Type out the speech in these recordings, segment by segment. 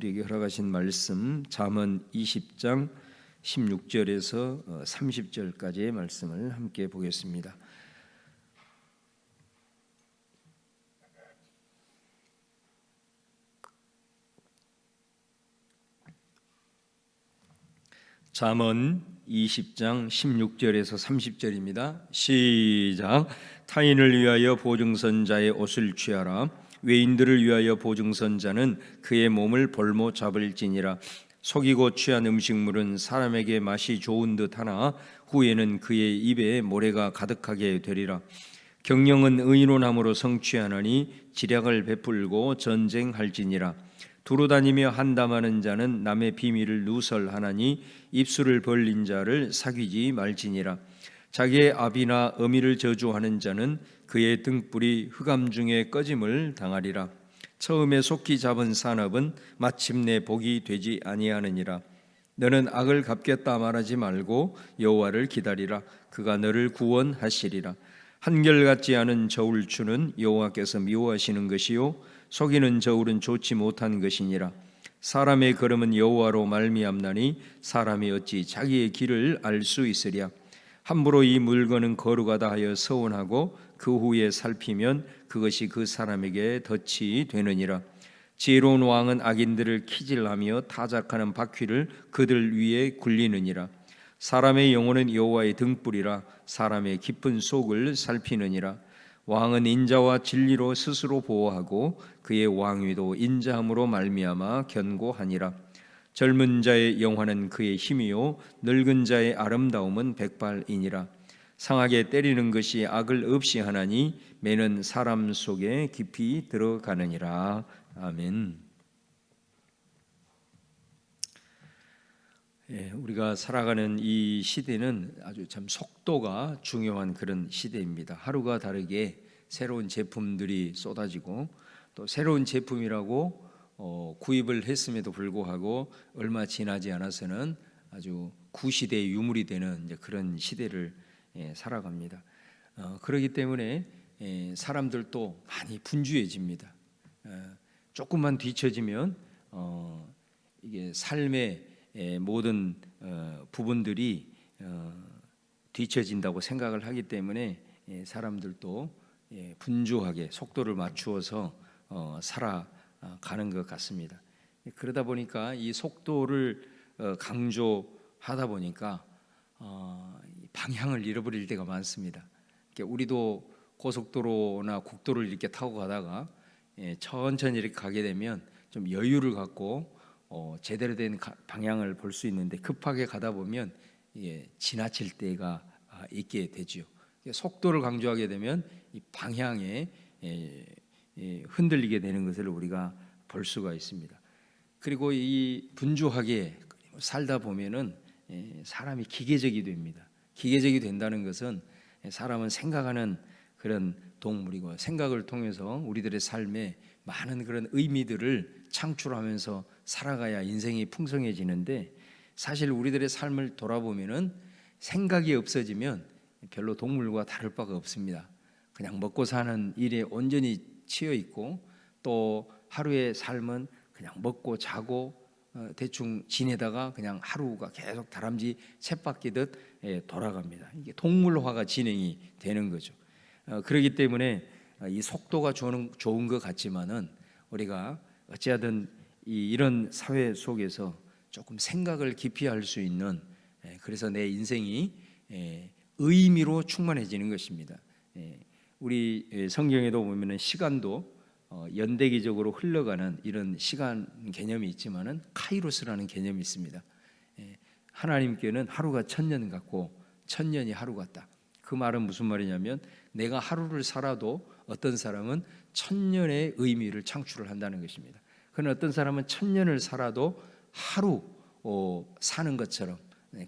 우리에게 허락하신 말씀 잠언 20장 16절에서 30절까지의 말씀을 함께 보겠습니다. 잠언 20장 16절에서 30절입니다. 시작. 타인을 위하여 보증선자의 옷을 취하라. 외인들을 위하여 보증선자는 그의 몸을 볼모 잡을지니라. 속이고 취한 음식물은 사람에게 맛이 좋은 듯하나 후에는 그의 입에 모래가 가득하게 되리라. 경영은 의논함으로 성취하나니 지략을 베풀고 전쟁할지니라. 두루 다니며 한담하는 자는 남의 비밀을 누설하나니 입술을 벌린 자를 사귀지 말지니라. 자기의 아비나 어미를 저주하는 자는 그의 등불이 흑암 중에 꺼짐을 당하리라. 처음에 속히 잡은 산업은 마침내 복이 되지 아니하느니라. 너는 악을 갚겠다 말하지 말고 여호와를 기다리라. 그가 너를 구원하시리라. 한결같지 않은 저울추는 여호와께서 미워하시는 것이요 속이는 저울은 좋지 못한 것이니라. 사람의 걸음은 여호와로 말미암나니 사람이 어찌 자기의 길을 알 수 있으랴. 함부로 이 물건은 거룩하다 하여 서원하고 그 후에 살피면 그것이 그 사람에게 덫이 되느니라. 지혜로운 왕은 악인들을 키질하며 타작하는 바퀴를 그들 위에 굴리느니라. 사람의 영혼은 여호와의 등불이라. 사람의 깊은 속을 살피느니라. 왕은 인자와 진리로 스스로 보호하고 그의 왕위도 인자함으로 말미암아 견고하니라. 젊은 자의 영화는 그의 힘이요 늙은 자의 아름다움은 백발이니라. 상하게 때리는 것이 악을 없이 하나니 매는 사람 속에 깊이 들어가느니라. 아멘. 우리가 살아가는 이 시대는 아주 참 속도가 중요한 그런 시대입니다. 하루가 다르게 새로운 제품들이 쏟아지고 또 새로운 제품이라고 구입을 했음에도 불구하고 얼마 지나지 않아서는 아주 구시대의 유물이 되는 이제 그런 시대를 살아갑니다. 그렇기 때문에 사람들도 많이 분주해집니다. 조금만 뒤처지면 이게 삶의 모든 부분들이 뒤처진다고 생각을 하기 때문에 사람들도 분주하게 속도를 맞추어서 살아가는 것 같습니다. 그러다 보니까 이 속도를 강조하다 보니까 방향을 잃어버릴 때가 많습니다. 우리도 고속도로나 국도를 이렇게 타고 가다가 천천히 이렇게 가게 되면 좀 여유를 갖고 제대로 된 방향을 볼 수 있는데 급하게 가다 보면 지나칠 때가 있게 되죠. 속도를 강조하게 되면 이 방향에 흔들리게 되는 것을 우리가 볼 수가 있습니다. 그리고 이 분주하게 살다 보면은 사람이 기계적이 됩니다. 기계적이 된다는 것은 사람은 생각하는 그런 동물이고 생각을 통해서 우리들의 삶에 많은 그런 의미들을 창출하면서 살아가야 인생이 풍성해지는데 사실 우리들의 삶을 돌아보면은 생각이 없어지면 별로 동물과 다를 바가 없습니다. 그냥 먹고 사는 일에 온전히 치여 있고 또 하루의 삶은 그냥 먹고 자고 대충 지내다가 그냥 하루가 계속 다람쥐 쳇바퀴듯 돌아갑니다. 이게 동물화가 진행이 되는 거죠. 그렇기 때문에 이 속도가 좋은 것 같지만은 우리가 어찌하든 이런 사회 속에서 조금 생각을 깊이 할 수 있는 그래서 내 인생이 의미로 충만해지는 것입니다. 우리 성경에도 보면은 시간도 연대기적으로 흘러가는 이런 시간 개념이 있지만은 카이로스라는 개념이 있습니다. 하나님께는 하루가 1000년 같고 1000년이 하루 같다. 그 말은 무슨 말이냐면 내가 하루를 살아도 어떤 사람은 1000년의 의미를 창출을 한다는 것입니다. 그러나 어떤 사람은 1000년을 살아도 하루 사는 것처럼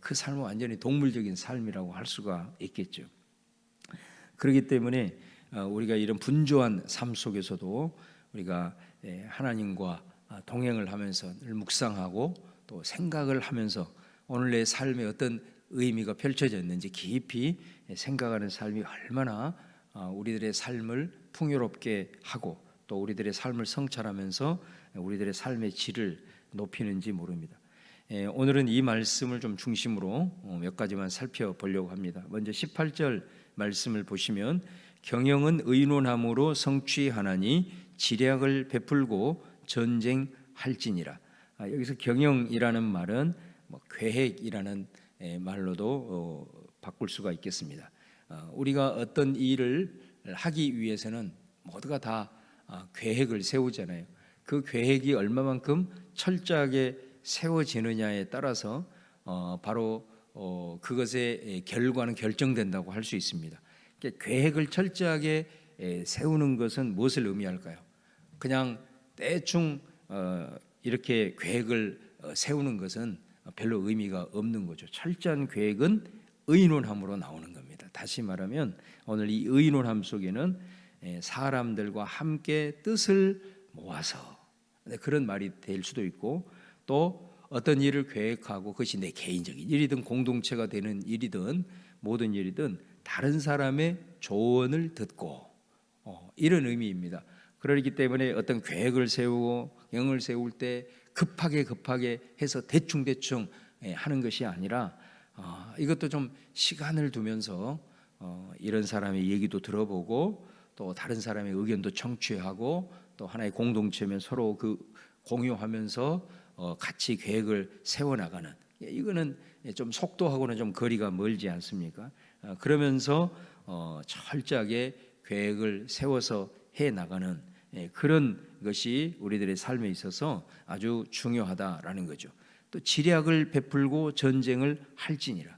그 삶은 완전히 동물적인 삶이라고 할 수가 있겠죠. 그렇기 때문에 우리가 이런 분주한 삶 속에서도 우리가 하나님과 동행을 하면서 늘 묵상하고 또 생각을 하면서 오늘 내 삶에 어떤 의미가 펼쳐졌는지 깊이 생각하는 삶이 얼마나 우리들의 삶을 풍요롭게 하고 또 우리들의 삶을 성찰하면서 우리들의 삶의 질을 높이는지 모릅니다. 오늘은 이 말씀을 좀 중심으로 몇 가지만 살펴보려고 합니다. 먼저 18절 말씀을 보시면 경영은 의논함으로 성취하나니 지략을 베풀고 전쟁할지니라. 여기서 경영이라는 말은 계획이라는 말로도 바꿀 수가 있겠습니다. 우리가 어떤 일을 하기 위해서는 모두가 다 계획을 세우잖아요. 그 계획이 얼마만큼 철저하게 세워지느냐에 따라서 바로 그것의 결과는 결정된다고 할 수 있습니다. 그러니까 계획을 철저하게 세우는 것은 무엇을 의미할까요? 그냥 대충 이렇게 계획을 세우는 것은 별로 의미가 없는 거죠. 철저한 계획은 의논함으로 나오는 겁니다. 다시 말하면 오늘 이 의논함 속에는 사람들과 함께 뜻을 모아서 그런 말이 될 수도 있고, 또 어떤 일을 계획하고 그것이 내 개인적인 일이든 공동체가 되는 일이든 모든 일이든 다른 사람의 조언을 듣고 이런 의미입니다. 그러기 때문에 어떤 계획을 세우고 경영을 세울 때 급하게 해서 대충 하는 것이 아니라 이것도 좀 시간을 두면서 이런 사람의 얘기도 들어보고 또 다른 사람의 의견도 청취하고 또 하나의 공동체면 서로 그 공유하면서 같이 계획을 세워나가는, 이거는 좀 속도하고는 좀 거리가 멀지 않습니까? 그러면서 철저하게 계획을 세워서 해나가는 그런 것이 우리들의 삶에 있어서 아주 중요하다라는 거죠. 또 지략을 베풀고 전쟁을 할지니라.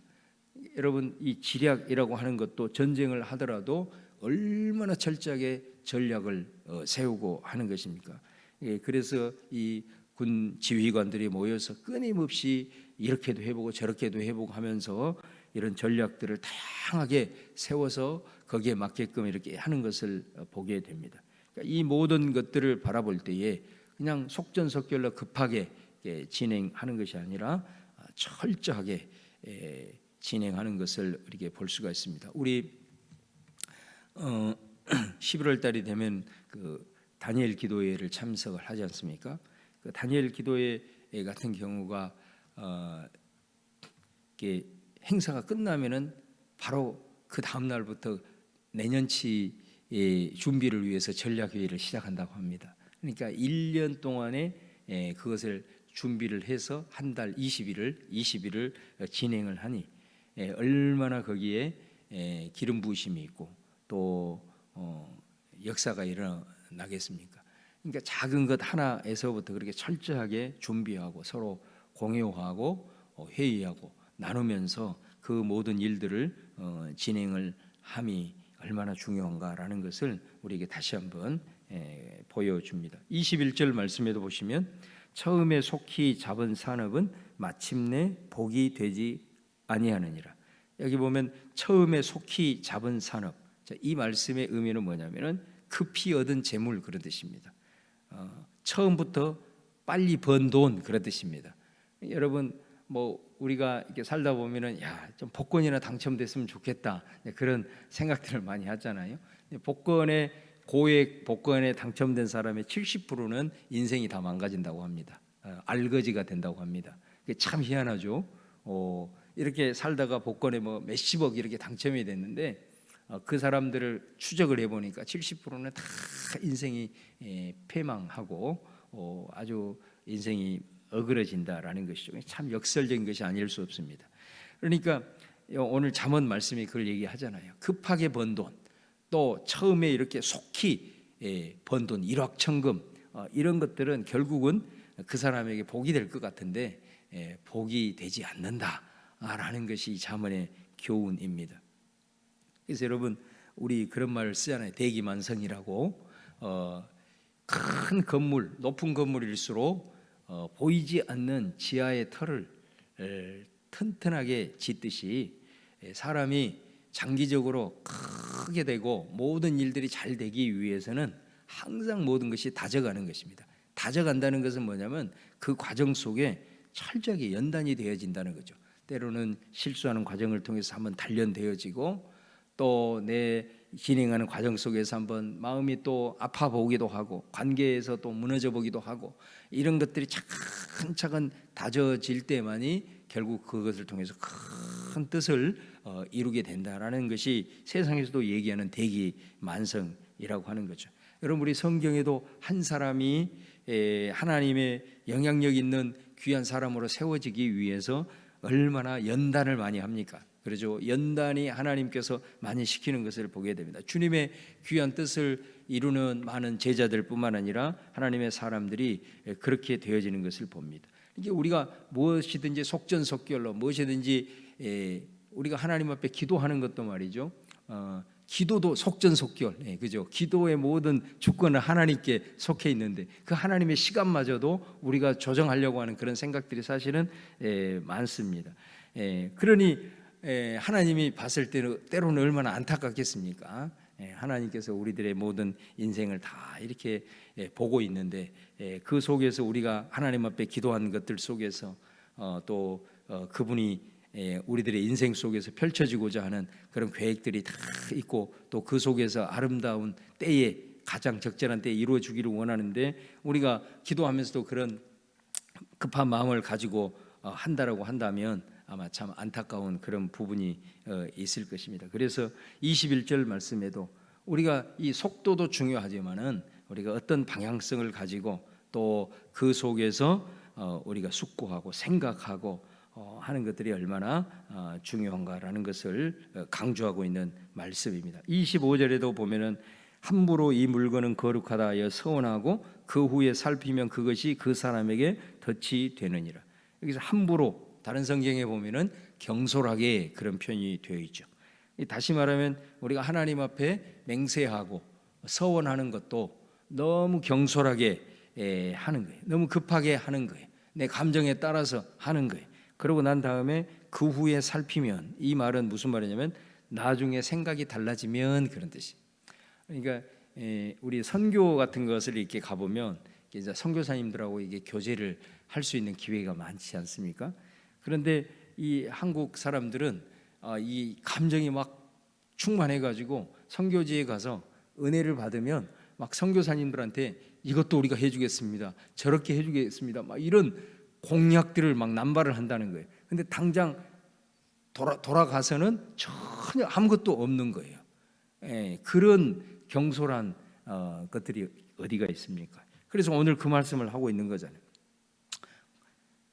여러분, 이 지략이라고 하는 것도 전쟁을 하더라도 얼마나 철저하게 전략을 세우고 하는 것입니까? 그래서 이 군 지휘관들이 모여서 끊임없이 이렇게도 해보고 저렇게도 해보고 하면서 이런 전략들을 다양하게 세워서 거기에 맞게끔 이렇게 하는 것을 보게 됩니다. 그러니까 이 모든 것들을 바라볼 때에 그냥 속전속결로 급하게 진행하는 것이 아니라 철저하게 진행하는 것을 이렇게 볼 수가 있습니다. 우리 11월 달이 되면 그 다니엘 기도회를 참석을 하지 않습니까? 그 다니엘 기도회 같은 경우가 이렇게 행사가 끝나면은 바로 그 다음 날부터 내년치 준비를 위해서 전략회의를 시작한다고 합니다. 그러니까 1년 동안에 그것을 준비를 해서 한 달 20일을 진행을 하니 얼마나 거기에 기름 부으심이 있고 또 역사가 일어나겠습니까? 그러니까 작은 것 하나에서부터 그렇게 철저하게 준비하고 서로 공유하고 회의하고 나누면서 그 모든 일들을 진행을 함이 얼마나 중요한가라는 것을 우리에게 다시 한번 보여줍니다. 21절 말씀에도 보시면 처음에 속히 잡은 산업은 마침내 복이 되지 아니하느니라. 여기 보면 처음에 속히 잡은 산업, 이 말씀의 의미는 뭐냐면은 급히 얻은 재물 그런 뜻입니다. 처음부터 빨리 번 돈 그런 뜻입니다. 여러분 우리가 이렇게 살다 보면은 좀 복권이나 당첨됐으면 좋겠다 그런 생각들을 많이 하잖아요. 복권에 고액 복권에 당첨된 사람의 70%는 인생이 다 망가진다고 합니다. 알거지가 된다고 합니다. 참 희한하죠. 이렇게 살다가 복권에 몇십억 이렇게 당첨이 됐는데 그 사람들을 추적을 해보니까 70%는 다 인생이 패망하고 아주 인생이 어그러진다라는 것이죠. 참 역설적인 것이 아닐 수 없습니다. 그러니까 오늘 잠언 말씀이 그걸 얘기하잖아요. 급하게 번 돈, 또 처음에 이렇게 속히 번 돈, 일확천금 이런 것들은 결국은 그 사람에게 복이 될 것 같은데 복이 되지 않는다라는 것이 이 잠언의 교훈입니다. 그래서 여러분 우리 그런 말을 쓰잖아요. 대기만성이라고. 큰 건물, 높은 건물일수록 보이지 않는 지하의 털을 튼튼하게 짓듯이 사람이 장기적으로 크게 되고 모든 일들이 잘 되기 위해서는 항상 모든 것이 다져가는 것입니다. 다져간다는 것은 뭐냐면 그 과정 속에 철저하게 연단이 되어진다는 거죠. 때로는 실수하는 과정을 통해서 한번 단련되어지고 또 내 진행하는 과정 속에서 한번 마음이 또 아파 보기도 하고 관계에서 또 무너져 보기도 하고 이런 것들이 차근차근 다져질 때만이 결국 그것을 통해서 큰 뜻을 이루게 된다라는 것이 세상에서도 얘기하는 대기만성이라고 하는 거죠. 여러분, 우리 성경에도 한 사람이 하나님의 영향력 있는 귀한 사람으로 세워지기 위해서 얼마나 연단을 많이 합니까? 그렇죠. 연단이 하나님께서 많이 시키는 것을 보게 됩니다. 주님의 귀한 뜻을 이루는 많은 제자들뿐만 아니라 하나님의 사람들이 그렇게 되어지는 것을 봅니다. 이게 우리가 무엇이든지 속전속결로 무엇이든지 우리가 하나님 앞에 기도하는 것도 말이죠. 기도도 속전속결, 그죠? 기도의 모든 주권은 하나님께 속해 있는데 그 하나님의 시간마저도 우리가 조정하려고 하는 그런 생각들이 사실은 많습니다. 그러니 하나님이 봤을 때로는 얼마나 안타깝겠습니까? 하나님께서 우리들의 모든 인생을 다 이렇게 보고 있는데 그 속에서 우리가 하나님 앞에 기도한 것들 속에서 또 그분이 우리들의 인생 속에서 펼쳐지고자 하는 그런 계획들이 다 있고 또 그 속에서 아름다운 때에 가장 적절한 때에 이루어지기를 원하는데 우리가 기도하면서도 그런 급한 마음을 가지고 한다라고 한다면 아마 참 안타까운 그런 부분이 있을 것입니다. 그래서 21절 말씀에도 우리가 이 속도도 중요하지만은 우리가 어떤 방향성을 가지고 또 그 속에서 우리가 숙고하고 생각하고 하는 것들이 얼마나 중요한가라는 것을 강조하고 있는 말씀입니다. 25절에도 보면은 함부로 이 물건은 거룩하다 하여 서원하고 그 후에 살피면 그것이 그 사람에게 덫이 되느니라. 여기서 함부로, 다른 성경에 보면은 경솔하게 그런 표현이 되어 있죠. 다시 말하면 우리가 하나님 앞에 맹세하고 서원하는 것도 너무 경솔하게 하는 거예요. 너무 급하게 하는 거예요. 내 감정에 따라서 하는 거예요. 그러고 난 다음에 그 후에 살피면, 이 말은 무슨 말이냐면 나중에 생각이 달라지면 그런 뜻이. 그러니까 우리 선교 같은 것을 이렇게 가보면 이제 선교사님들하고 이게 교제를 할 수 있는 기회가 많지 않습니까? 그런데 이 한국 사람들은 이 감정이 막 충만해가지고 선교지에 가서 은혜를 받으면 막 선교사님들한테 이것도 우리가 해주겠습니다, 저렇게 해주겠습니다, 막 이런 공약들을 막 남발을 한다는 거예요. 근데 당장 돌아가서는 전혀 아무것도 없는 거예요. 그런 경솔한 것들이 어디가 있습니까? 그래서 오늘 그 말씀을 하고 있는 거잖아요.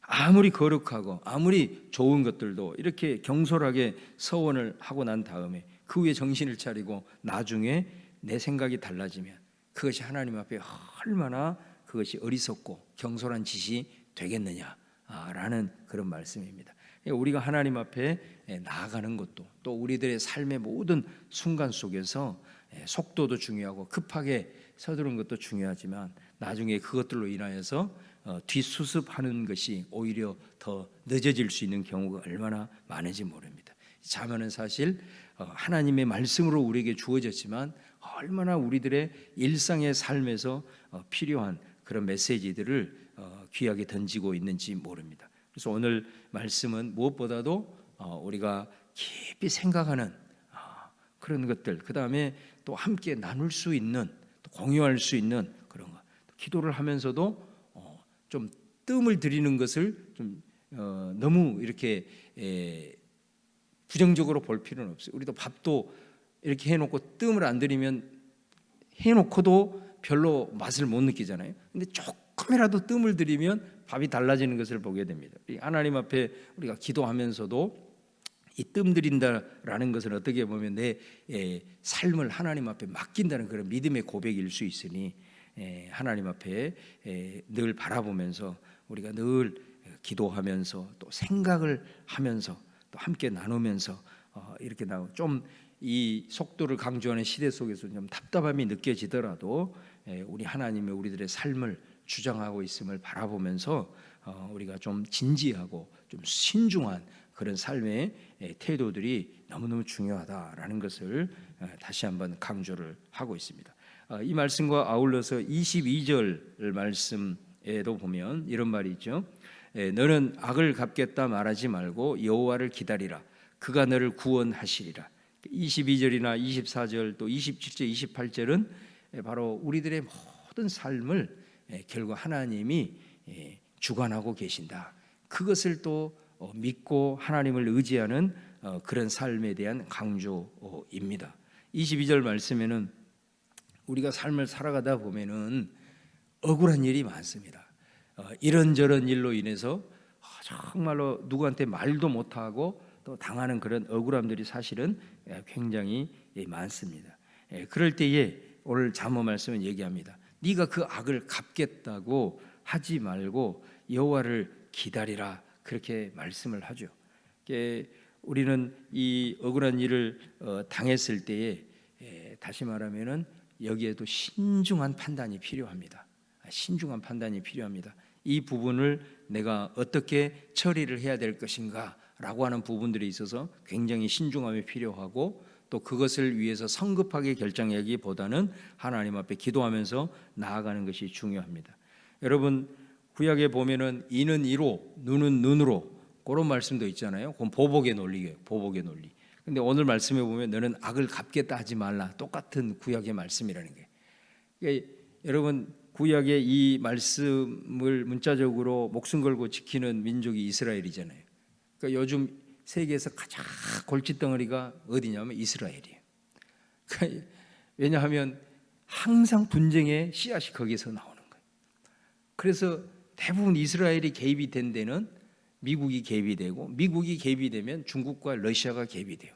아무리 거룩하고 아무리 좋은 것들도 이렇게 경솔하게 서원을 하고 난 다음에 그 후에 정신을 차리고 나중에 내 생각이 달라지면 그것이 하나님 앞에 얼마나 그것이 어리석고 경솔한 짓이 되겠느냐라는 그런 말씀입니다. 우리가 하나님 앞에 나아가는 것도 또 우리들의 삶의 모든 순간 속에서 속도도 중요하고 급하게 서두르는 것도 중요하지만 나중에 그것들로 인하여서 뒷수습하는 것이 오히려 더 늦어질 수 있는 경우가 얼마나 많은지 모릅니다. 자문은 사실 하나님의 말씀으로 우리에게 주어졌지만 얼마나 우리들의 일상의 삶에서 필요한 그런 메시지들을 귀하게 던지고 있는지 모릅니다. 그래서 오늘 말씀은 무엇보다도 우리가 깊이 생각하는 그런 것들, 그 다음에 또 함께 나눌 수 있는, 또 공유할 수 있는 그런 것, 기도를 하면서도 좀 뜸을 들이는 것을 좀 너무 이렇게 부정적으로 볼 필요는 없어요. 우리도 밥도 이렇게 해놓고 뜸을 안 들이면 해놓고도 별로 맛을 못 느끼잖아요. 근데 조금이라도 뜸을 들이면 밥이 달라지는 것을 보게 됩니다. 하나님 앞에 우리가 기도하면서도 이 뜸 들인다라는 것은 어떻게 보면 내 삶을 하나님 앞에 맡긴다는 그런 믿음의 고백일 수 있으니 하나님 앞에 늘 바라보면서 우리가 늘 기도하면서 또 생각을 하면서 또 함께 나누면서 이렇게 좀 이 속도를 강조하는 시대 속에서 좀 답답함이 느껴지더라도 우리 하나님의 우리들의 삶을 주장하고 있음을 바라보면서 우리가 좀 진지하고 좀 신중한 그런 삶의 태도들이 너무너무 중요하다라는 것을 다시 한번 강조를 하고 있습니다. 이 말씀과 아울러서 22절 말씀에도 보면 이런 말이 있죠. 너는 악을 갚겠다 말하지 말고 여호와를 기다리라. 그가 너를 구원하시리라. 22절이나 24절 또 27절, 28절은 바로 우리들의 모든 삶을 결국 하나님이 주관하고 계신다. 그것을 또 믿고 하나님을 의지하는 그런 삶에 대한 강조입니다. 22절 말씀에는 우리가 삶을 살아가다 보면은 억울한 일이 많습니다. 이런저런 일로 인해서 정말로 누구한테 말도 못하고 또 당하는 그런 억울함들이 사실은 굉장히 많습니다. 그럴 때에 오늘 잠언 말씀은 얘기합니다. 네가 그 악을 갚겠다고 하지 말고 여호와를 기다리라, 그렇게 말씀을 하죠. 우리는 이 억울한 일을 당했을 때에 다시 말하면은 여기에도 신중한 판단이 필요합니다. 신중한 판단이 필요합니다. 이 부분을 내가 어떻게 처리를 해야 될 것인가 라고 하는 부분들이 있어서 굉장히 신중함이 필요하고, 또 그것을 위해서 성급하게 결정하기보다는 하나님 앞에 기도하면서 나아가는 것이 중요합니다. 여러분, 구약에 보면은 이는 이로 눈은 눈으로 그런 말씀도 있잖아요. 그건 보복의 논리예요. 보복의 논리. 근데 오늘 말씀에 보면 너는 악을 갚겠다 하지 말라, 똑같은 구약의 말씀이라는 게. 그러니까 여러분, 구약의 이 말씀을 문자적으로 목숨 걸고 지키는 민족이 이스라엘이잖아요. 그러니까 요즘 세계에서 가장 골칫덩어리가 어디냐면 이스라엘이에요. 그러니까 왜냐하면 항상 분쟁의 씨앗이 거기서 나오는 거예요. 그래서 대부분 이스라엘이 개입이 된 데는 미국이 개입이 되고, 미국이 개입이 되면 중국과 러시아가 개입이 돼요.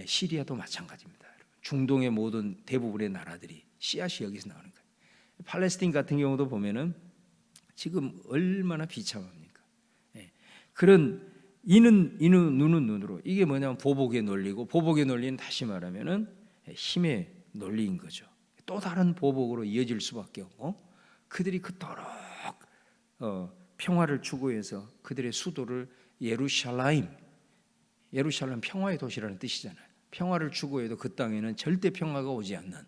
시리아도 마찬가지입니다. 중동의 모든 대부분의 나라들이 씨앗이 여기서 나오는 거예요. 팔레스틴 같은 경우도 보면은 지금 얼마나 비참합니까? 그런 이는 눈은 눈으로, 이게 뭐냐면 보복의 논리고, 보복의 논리는 다시 말하면은 힘의 논리인 거죠. 또 다른 보복으로 이어질 수밖에 없고, 그들이 그토록 평화를 추구해서 그들의 수도를 예루살렘 평화의 도시라는 뜻이잖아요. 평화를 추구해도 그 땅에는 절대 평화가 오지 않는.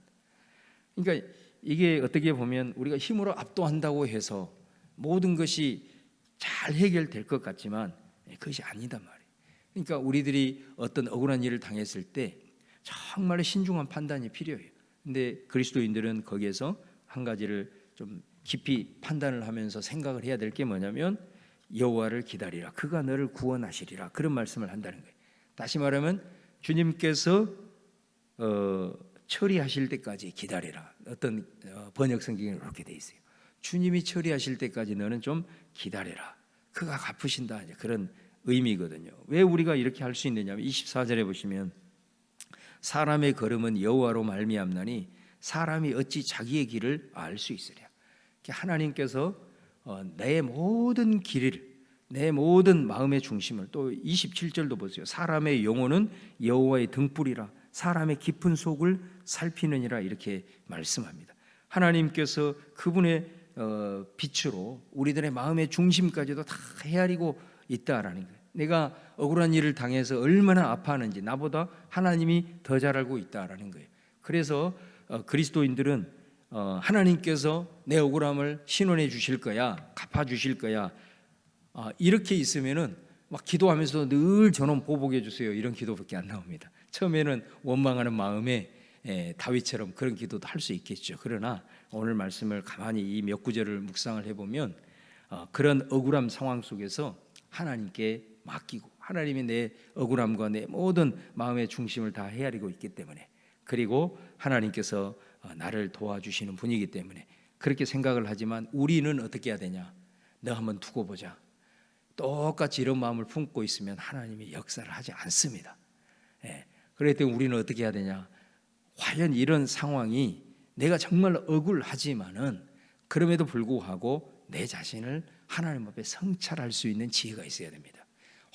그러니까 이게 어떻게 보면 우리가 힘으로 압도한다고 해서 모든 것이 잘 해결될 것 같지만 그것이 아니다 말이에요. 그러니까 우리들이 어떤 억울한 일을 당했을 때 정말 신중한 판단이 필요해요. 근데 그리스도인들은 거기에서 한 가지를 좀 깊이 판단을 하면서 생각을 해야 될 게 뭐냐면 여호와를 기다리라, 그가 너를 구원하시리라, 그런 말씀을 한다는 거예요. 다시 말하면 주님께서 처리하실 때까지 기다리라. 어떤 번역 성경에 그렇게 돼 있어요. 주님이 처리하실 때까지 너는 좀 기다려라, 그가 갚으신다, 그런 의미거든요. 왜 우리가 이렇게 할 수 있느냐면 24절에 보시면 사람의 걸음은 여호와로 말미암나니 사람이 어찌 자기의 길을 알 수 있으랴. 하나님께서 내 모든 길을, 내 모든 마음의 중심을, 또 27절도 보세요. 사람의 영혼은 여호와의 등불이라 사람의 깊은 속을 살피느니라, 이렇게 말씀합니다. 하나님께서 그분의 빛으로 우리들의 마음의 중심까지도 다 헤아리고 있다라는 거예요. 내가 억울한 일을 당해서 얼마나 아파하는지 나보다 하나님이 더 잘 알고 있다라는 거예요. 그래서 그리스도인들은 하나님께서 내 억울함을 신원해 주실 거야, 갚아 주실 거야, 이렇게 있으면은 막 기도하면서 늘 저놈 보복해 주세요, 이런 기도밖에 안 나옵니다. 처음에는 원망하는 마음에 다윗처럼 그런 기도도 할 수 있겠죠. 그러나 오늘 말씀을 가만히 이 몇 구절을 묵상을 해보면 그런 억울함 상황 속에서 하나님께 맡기고, 하나님이 내 억울함과 내 모든 마음의 중심을 다 헤아리고 있기 때문에, 그리고 하나님께서 나를 도와주시는 분이기 때문에 그렇게 생각을 하지만, 우리는 어떻게 해야 되냐? 너 한번 두고 보자. 똑같이 이런 마음을 품고 있으면 하나님이 역사를 하지 않습니다. 그럴 때 우리는 어떻게 해야 되냐? 과연 이런 상황이 내가 정말 억울하지만은 그럼에도 불구하고 내 자신을 하나님 앞에 성찰할 수 있는 지혜가 있어야 됩니다.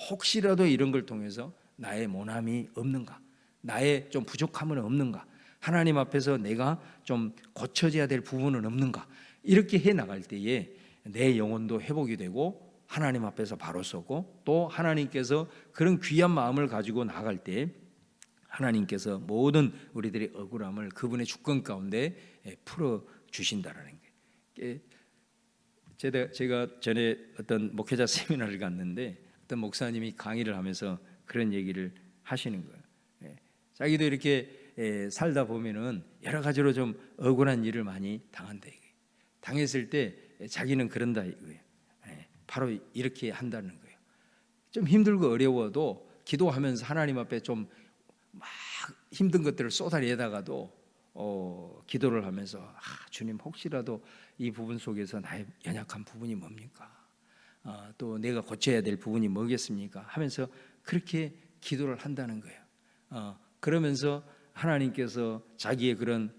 혹시라도 이런 걸 통해서 나의 모남이 없는가, 나의 좀 부족함은 없는가, 하나님 앞에서 내가 좀 고쳐져야 될 부분은 없는가, 이렇게 해 나갈 때에 내 영혼도 회복이 되고 하나님 앞에서 바로 서고, 또 하나님께서 그런 귀한 마음을 가지고 나갈 때 하나님께서 모든 우리들의 억울함을 그분의 주권 가운데 풀어 주신다라는 게. 제가 전에 어떤 목회자 세미나를 갔는데 어떤 목사님이 강의를 하면서 그런 얘기를 하시는 거예요. 자기도 이렇게 살다 보면은 여러 가지로 좀 억울한 일을 많이 당한다 이거예요. 당했을 때 자기는 그런다 이거예요. 바로 이렇게 한다는 거예요. 좀 힘들고 어려워도 기도하면서 하나님 앞에 좀 막 힘든 것들을 쏟아내다가도 기도를 하면서 주님 혹시라도 이 부분 속에서 나의 연약한 부분이 뭡니까? 또 내가 고쳐야 될 부분이 뭐겠습니까? 하면서 그렇게 기도를 한다는 거예요. 그러면서 하나님께서 자기의 그런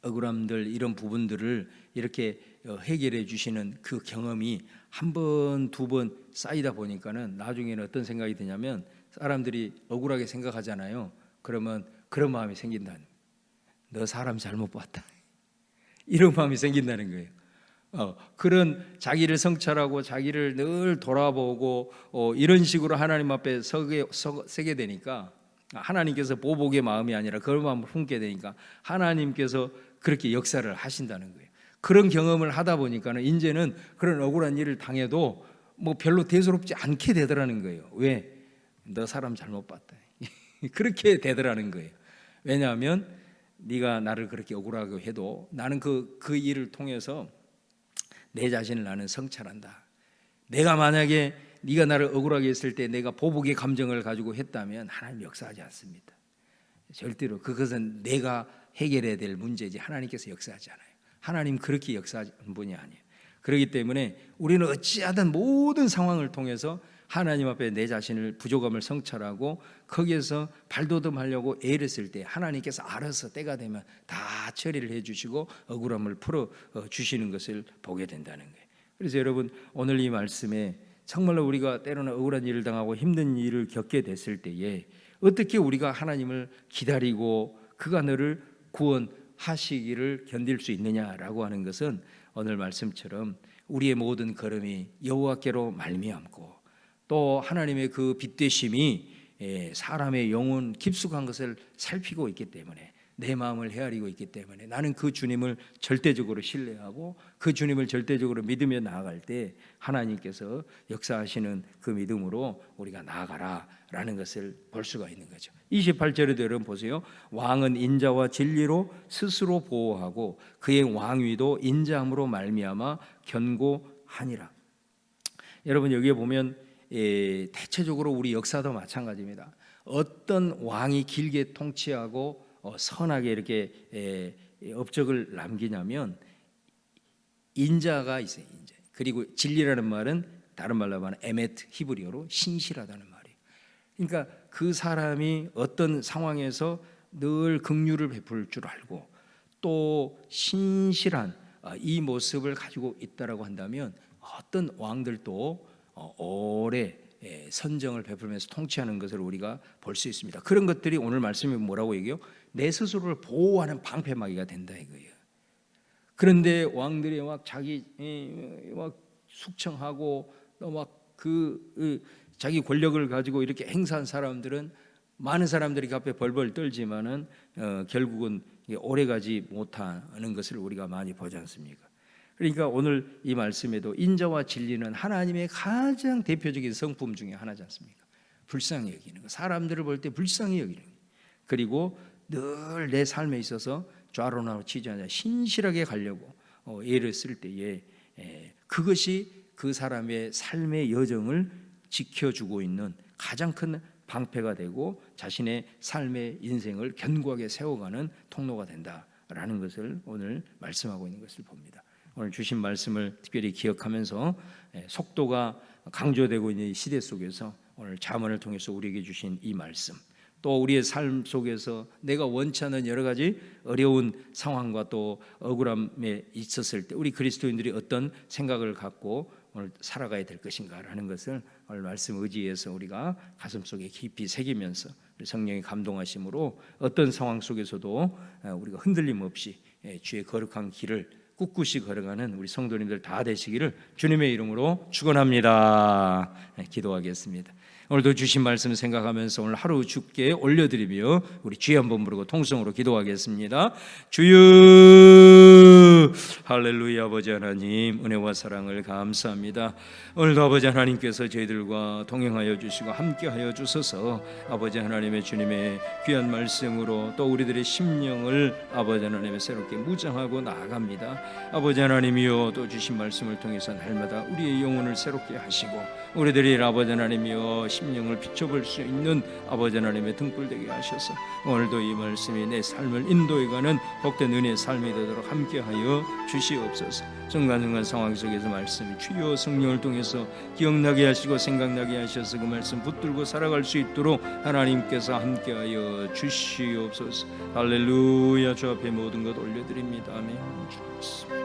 억울함들 이런 부분들을 이렇게 해결해 주시는 그 경험이 한 번, 두 번 쌓이다 보니까는 나중에는 어떤 생각이 드냐면 사람들이 억울하게 생각하잖아요. 그러면 그런 마음이 생긴다는 거예요. 너 사람 잘못 봤다. 이런 마음이 생긴다는 거예요. 그런 자기를 성찰하고 자기를 늘 돌아보고 이런 식으로 하나님 앞에 서게 되니까 하나님께서 보복의 마음이 아니라 그런 마음을 품게 되니까 하나님께서 그렇게 역사를 하신다는 거예요. 그런 경험을 하다 보니까는 이제는 그런 억울한 일을 당해도 뭐 별로 대수롭지 않게 되더라는 거예요. 왜? 너 사람 잘못 봤다. 그렇게 되더라는 거예요. 왜냐하면 네가 나를 그렇게 억울하게 해도 나는 그 일을 통해서 내 자신을 나는 성찰한다. 내가 만약에 네가 나를 억울하게 했을 때 내가 보복의 감정을 가지고 했다면 하나님 역사하지 않습니다. 절대로 그것은 내가 해결해야 될 문제지 하나님께서 역사하지 않아요. 하나님 그렇게 역사하는 분이 아니에요. 그렇기 때문에 우리는 어찌하든 모든 상황을 통해서 하나님 앞에 내 자신을 부족함을 성찰하고 거기에서 발돋움하려고 애를 쓸 때 하나님께서 알아서 때가 되면 다 처리를 해주시고 억울함을 풀어주시는 것을 보게 된다는 거예요. 그래서 여러분 오늘 이 말씀에 정말로 우리가 때로는 억울한 일을 당하고 힘든 일을 겪게 됐을 때에 어떻게 우리가 하나님을 기다리고 그가 너를 구원하시기를 견딜 수 있느냐라고 하는 것은 오늘 말씀처럼 우리의 모든 걸음이 여호와께로 말미암고 또 하나님의 그 빛되심이 사람의 영혼 깊숙한 것을 살피고 있기 때문에 내 마음을 헤아리고 있기 때문에 나는 그 주님을 절대적으로 신뢰하고 그 주님을 절대적으로 믿으며 나아갈 때 하나님께서 역사하시는 그 믿음으로 우리가 나아가라라는 것을 볼 수가 있는 거죠. 28절에도 여러분 보세요. 왕은 인자와 진리로 스스로 보호하고 그의 왕위도 인자함으로 말미암아 견고하니라. 여러분 여기에 보면 대체적으로 우리 역사도 마찬가지입니다. 어떤 왕이 길게 통치하고 선하게 이렇게 업적을 남기냐면 인자가 있어요. 인자. 그리고 진리라는 말은 다른 말로 하면 에메트 히브리어로 신실하다는 말이에요. 그러니까 그 사람이 어떤 상황에서 늘 긍휼을 베풀 줄 알고 또 신실한 이 모습을 가지고 있다라고 한다면 어떤 왕들도 오래 선정을 베풀면서 통치하는 것을 우리가 볼 수 있습니다. 그런 것들이 오늘 말씀이 뭐라고 얘기해요? 내 스스로를 보호하는 방패막이가 된다 이거예요. 그런데 왕들이 막 자기 막 숙청하고 또 막 자기 권력을 가지고 이렇게 행사한 사람들은 많은 사람들이 그 앞에 벌벌 떨지만은 결국은 오래가지 못하는 것을 우리가 많이 보지 않습니까? 그러니까 오늘 이 말씀에도 인자와 진리는 하나님의 가장 대표적인 성품 중에 하나지 않습니까? 불쌍히 여기는 거, 사람들을 볼 때 불쌍히 여기는 거. 그리고 늘 내 삶에 있어서 좌로나로 치지 않아 신실하게 가려고 애를 쓸 때에 그것이 그 사람의 삶의 여정을 지켜주고 있는 가장 큰 방패가 되고 자신의 삶의 인생을 견고하게 세워가는 통로가 된다라는 것을 오늘 말씀하고 있는 것을 봅니다. 오늘 주신 말씀을 특별히 기억하면서 속도가 강조되고 있는 이 시대 속에서 오늘 잠언을 통해서 우리에게 주신 이 말씀, 또 우리의 삶 속에서 내가 원치 않는 여러 가지 어려운 상황과 또 억울함에 있었을 때 우리 그리스도인들이 어떤 생각을 갖고 오늘 살아가야 될 것인가라는 것을 오늘 말씀 의지해서 우리가 가슴속에 깊이 새기면서 성령의 감동하심으로 어떤 상황 속에서도 우리가 흔들림 없이 주의 거룩한 길을 꿋꿋이 걸어가는 우리 성도님들 다 되시기를 주님의 이름으로 축원합니다. 기도하겠습니다. 오늘도 주신 말씀 생각하면서 오늘 하루 주께 올려드리며 우리 주여 한번 부르고 통성으로 기도하겠습니다. 주여 할렐루야. 아버지 하나님, 은혜와 사랑을 감사합니다. 오늘도 아버지 하나님께서 저희들과 동행하여 주시고 함께하여 주셔서 아버지 하나님의 주님의 귀한 말씀으로 또 우리들의 심령을 아버지 하나님의 새롭게 무장하고 나아갑니다. 아버지 하나님이여, 또 주신 말씀을 통해서 날마다 우리의 영혼을 새롭게 하시고 우리들이 아버지 하나님이여 심령을 비춰볼 수 있는 아버지 하나님의 등불 되게 하셔서 오늘도 이 말씀이 내 삶을 인도해가는 복된 은혜의 삶이 되도록 함께하여 주시옵소서. 순간순간 상황 속에서 말씀이 주여 성령을 통해서 기억나게 하시고 생각나게 하셔서 그 말씀 붙들고 살아갈 수 있도록 하나님께서 함께하여 주시옵소서. 할렐루야. 주 앞에 모든 것 올려드립니다. 아멘. 주